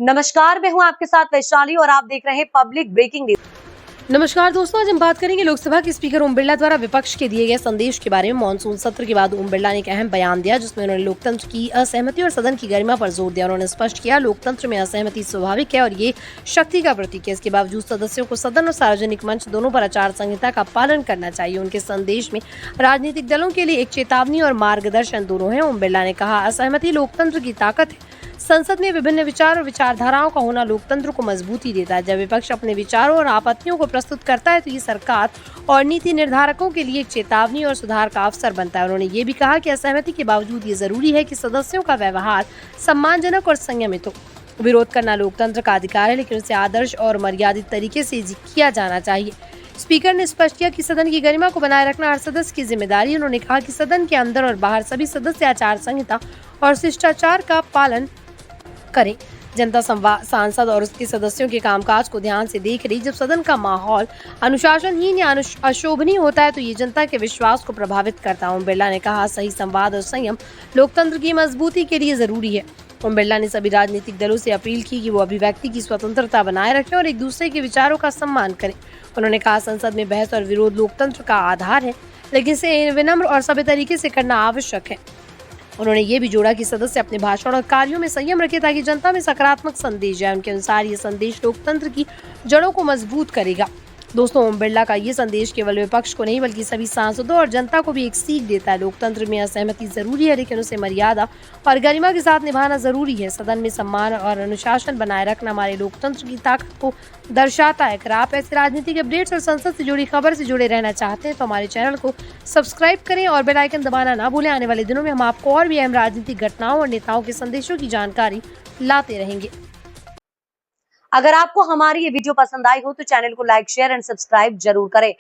नमस्कार, मैं हूं आपके साथ वैशाली और आप देख रहे हैं पब्लिक ब्रेकिंग न्यूज। नमस्कार दोस्तों, आज हम बात करेंगे लोकसभा के स्पीकर ओम बिरला द्वारा विपक्ष के दिए गए संदेश के बारे में। मानसून सत्र के बाद ओम बिरला ने एक अहम बयान दिया जिसमें उन्होंने लोकतंत्र की असहमति और सदन की गरिमा पर जोर दिया। उन्होंने स्पष्ट किया, लोकतंत्र में असहमति स्वाभाविक है और ये शक्ति का प्रतीक है। इसके बावजूद सदस्यों को सदन और सार्वजनिक मंच दोनों पर आचार संहिता का पालन करना चाहिए। उनके संदेश में राजनीतिक दलों के लिए एक चेतावनी और मार्गदर्शन दोनों है। ओम बिरला ने कहा, असहमति लोकतंत्र की ताकत है। संसद में विभिन्न विचार और विचारधाराओं का होना लोकतंत्र को मजबूती देता है। जब विपक्ष अपने विचारों और आपत्तियों को प्रस्तुत करता है तो ये सरकार और नीति निर्धारकों के लिए एक चेतावनी और सुधार का अवसर बनता है। उन्होंने ये भी कहा कि असहमति के बावजूद ये जरूरी है कि सदस्यों का व्यवहार सम्मानजनक और संयमित हो। विरोध करना लोकतंत्र का अधिकार है, लेकिन उसे आदर्श और मर्यादित तरीके से किया जाना चाहिए। स्पीकर ने स्पष्ट किया कि सदन की गरिमा को बनाए रखना हर सदस्य की जिम्मेदारी है। उन्होंने कहा कि सदन के अंदर और बाहर सभी सदस्य आचार संहिता और शिष्टाचार का पालन करें। जनता सांसद और उसके सदस्यों के कामकाज को ध्यान से देख रही। जब सदन का माहौल अनुशासनहीन या अशोभनीय होता है तो ये जनता के विश्वास को प्रभावित करता है। ओम बिरला ने कहा, सही संवाद और संयम लोकतंत्र की मजबूती के लिए जरूरी है। ओम बिरला ने सभी राजनीतिक दलों से अपील की कि वो अभिव्यक्ति की स्वतंत्रता बनाए रखें और एक दूसरे के विचारों का सम्मान करें। उन्होंने कहा, संसद में बहस और विरोध लोकतंत्र का आधार है, लेकिन इसे विनम्र और सभ्य तरीके से करना आवश्यक है। उन्होंने ये भी जोड़ा कि सदस्य अपने भाषण और कार्यों में संयम रखें ताकि जनता में सकारात्मक संदेश जाए। उनके अनुसार ये संदेश लोकतंत्र की जड़ों को मजबूत करेगा। दोस्तों, ओम बिरला का ये संदेश केवल विपक्ष को नहीं बल्कि सभी सांसदों और जनता को भी एक सीख देता है। लोकतंत्र में असहमति जरूरी है, लेकिन उसे मर्यादा और गरिमा के साथ निभाना जरूरी है। सदन में सम्मान और अनुशासन बनाए रखना हमारे लोकतंत्र की ताकत को दर्शाता है। अगर आप ऐसे राजनीतिक अपडेट्स और संसद से जुड़ी खबर से जुड़े रहना चाहते हैं तो हमारे चैनल को सब्सक्राइब करें और बेल आइकन दबाना ना भूलें। आने वाले दिनों में हम आपको और भी अहम राजनीतिक घटनाओं और नेताओं के संदेशों की जानकारी लाते रहेंगे। अगर आपको हमारी ये वीडियो पसंद आई हो तो चैनल को लाइक, शेयर एंड सब्सक्राइब जरूर करें।